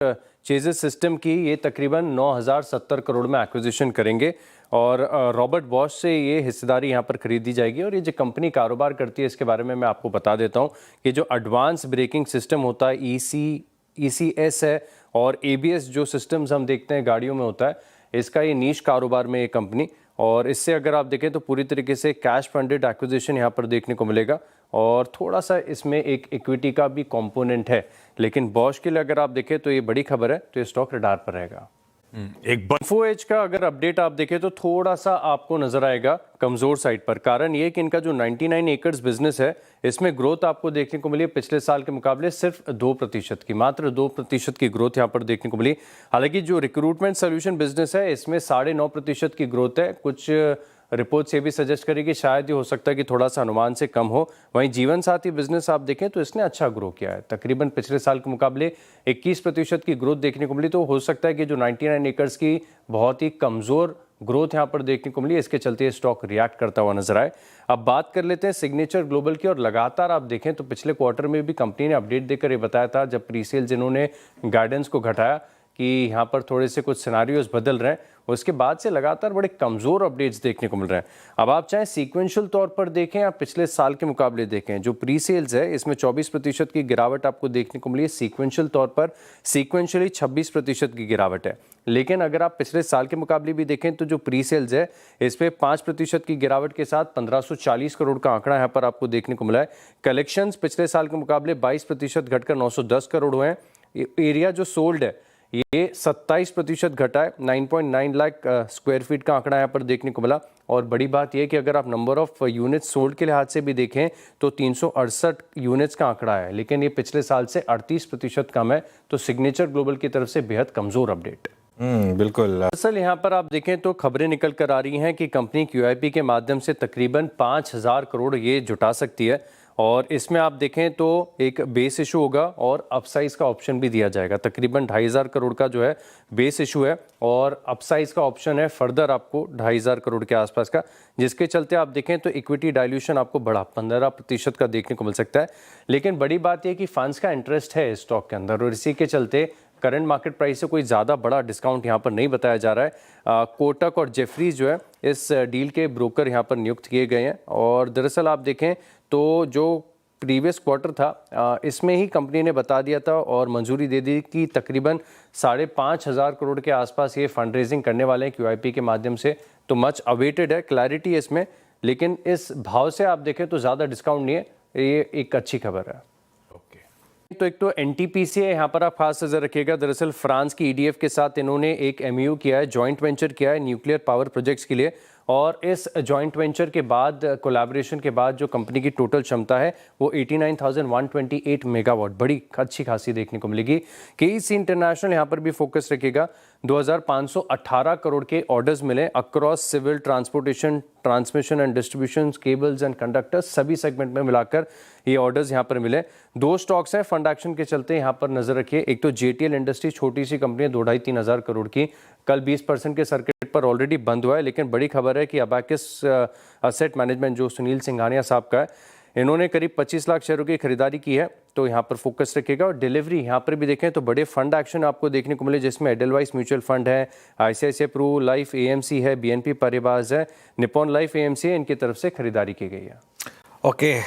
चेज़स system की ये तकरीबन 9,070 करोड़ में एक्विजिशन करेंगे और रॉबर्ट बॉश से ये हिस्सेदारी यहाँ पर खरीदी जाएगी। और ये जो कंपनी कारोबार करती है इसके बारे में मैं आपको बता देता हूँ कि जो एडवांस ब्रेकिंग सिस्टम होता है ECS है और ABS जो सिस्टम्स हम देखते हैं गाड़ियों में होता है, इसका ये नीश कारोबार में ये कंपनी। और इससे अगर आप देखें तो पूरी तरीके से कैश फंडेड एक्विजिशन यहाँ पर देखने को मिलेगा और थोड़ा सा इसमें एक इक्विटी का भी कंपोनेंट है। लेकिन बॉश के लिए अगर आप देखें तो ये बड़ी खबर है, तो ये स्टॉक रडार पर रहेगा। एक इन्फो एज का अगर अपडेट आप देखें तो थोड़ा सा आपको नजर आएगा कमजोर साइड पर। कारण ये कि इनका जो 99 एकर्स बिजनेस है इसमें ग्रोथ आपको देखने को मिली है पिछले साल के मुकाबले सिर्फ 2% की, मात्र 2% की ग्रोथ यहाँ पर देखने को मिली। हालांकि जो रिक्रूटमेंट सोल्यूशन बिजनेस है इसमें 9.5% की ग्रोथ है। कुछ रिपोर्ट्स ये भी सजेस्ट करेगी शायद ये हो सकता है कि थोड़ा सा अनुमान से कम हो। वहीं जीवन साथी बिजनेस आप देखें तो इसने अच्छा ग्रो किया है, तकरीबन पिछले साल के मुकाबले 21% की ग्रोथ देखने को मिली। तो हो सकता है कि जो 99 एकर्स की बहुत ही कमज़ोर ग्रोथ यहाँ पर देखने को मिली, इसके चलते स्टॉक रिएक्ट करता हुआ नजर आए। अब बात कर लेते हैं सिग्नेचर ग्लोबल की। और लगातार आप देखें तो पिछले क्वार्टर में भी कंपनी ने अपडेट देकर ये बताया था, जब प्री सेल्स इन्होंने गाइडेंस को घटाया कि यहाँ पर थोड़े से कुछ सिनारियोज बदल रहे हैं, उसके बाद से लगातार बड़े कमज़ोर अपडेट्स देखने को मिल रहे हैं। अब आप चाहे सीक्वेंशियल तौर पर देखें या पिछले साल के मुकाबले देखें, जो प्री सेल्स है इसमें 24% की गिरावट आपको देखने को मिली है। सीक्वेंशियल तौर पर सीक्वेंशियली 26% की गिरावट है। लेकिन अगर आप पिछले साल के मुकाबले भी देखें तो जो प्री सेल्स है इस पर 5% की गिरावट के साथ 1540 करोड़ का आंकड़ा यहाँ पर आपको देखने को मिला है। कलेक्शंस पिछले साल के मुकाबले 22% घटकर 910 करोड़ हुए हैं। एरिया जो सोल्ड है ये 27% घटा है, 9.9 लाख स्क्वायर फीट का आंकड़ा यहाँ पर देखने को मिला। और बड़ी बात यह कि अगर आप नंबर ऑफ यूनिट्स सोल्ड के लिहाज से भी देखें तो 368 यूनिट्स का आंकड़ा है, लेकिन ये पिछले साल से 38% कम है। तो सिग्नेचर ग्लोबल की तरफ से बेहद कमजोर अपडेट। बिल्कुल। असल यहाँ पर आप देखें तो खबरें निकल कर आ रही हैं कि कंपनी QIP के माध्यम से तकरीबन 5,000 करोड़ ये जुटा सकती है। और इसमें आप देखें तो एक बेस इशू होगा और अपसाइज का ऑप्शन भी दिया जाएगा। तकरीबन 2,500 करोड़ का जो है बेस इशू है और अपसाइज का ऑप्शन है फर्दर आपको 2,500 करोड़ के आसपास का, जिसके चलते आप देखें तो इक्विटी डाइल्यूशन आपको बढ़ा 15% का देखने को मिल सकता है। लेकिन बड़ी बात यह कि फंड्स का इंटरेस्ट है स्टॉक के अंदर और इसी के चलते करंट मार्केट प्राइस से कोई ज़्यादा बड़ा डिस्काउंट यहाँ पर नहीं बताया जा रहा है। कोटक और जेफरीज जो है इस डील के ब्रोकर यहाँ पर नियुक्त किए गए हैं। और दरअसल आप देखें तो जो प्रीवियस क्वार्टर था इसमें ही कंपनी ने बता दिया था और मंजूरी दे दी कि तकरीबन 5,500 करोड़ के आसपास ये फंड रेजिंग करने वाले हैं QIP के माध्यम से। तो मच अवेटेड है, क्लैरिटी है इसमें। लेकिन इस भाव से आप देखें तो ज़्यादा डिस्काउंट नहीं है, ये एक अच्छी खबर है। तो एक तो NTPC है, यहाँ पर आप खास नजर रखिएगा। दरअसल फ्रांस की EDF के साथ इन्होंने एक MOU किया है, जॉइंट वेंचर किया है न्यूक्लियर पावर प्रोजेक्ट्स के लिए। और इस जॉइंट वेंचर के बाद कोलैबोरेशन के बाद जो कंपनी की टोटल क्षमता है वो 89,128 मेगावाट, बड़ी अच्छी खासी देखने को मिलेगी। KEC इंटरनेशनल यहाँ पर भी फोकस रखेगा। 2,518 करोड़ के ऑर्डर्स मिले across civil, transportation, transmission and distribution, cables and conductors, सभी सेगमेंट में मिलाकर ये ऑर्डर्स यहाँ पर मिले। 2 स्टॉक्स हैं फंड एक्शन के चलते यहाँ पर नजर रखिए। एक तो JTL इंडस्ट्री, छोटी सी कंपनी है, 2,500-3 हज़ार करोड़ की, कल 20% के सर्किट पर ऑलरेडी बंद हुआ है। लेकिन बड़ी खबर है कि अबैकस असेट मैनेजमेंट जो सुनील सिंघानिया साहब का है, इन्होंने करीब 25 लाख शेयरों की खरीदारी की है। तो यहाँ पर फोकस रखेगा। और डिलीवरी यहाँ पर भी देखें तो बड़े फंड एक्शन आपको देखने को मिले, जिसमें एडलवाइस म्यूचुअल फंड है, ICICI प्रू लाइफ AMC है, BNP पारिबास है, निप्पॉन लाइफ AMC है, इनकी तरफ से खरीदारी की गई है। ओके।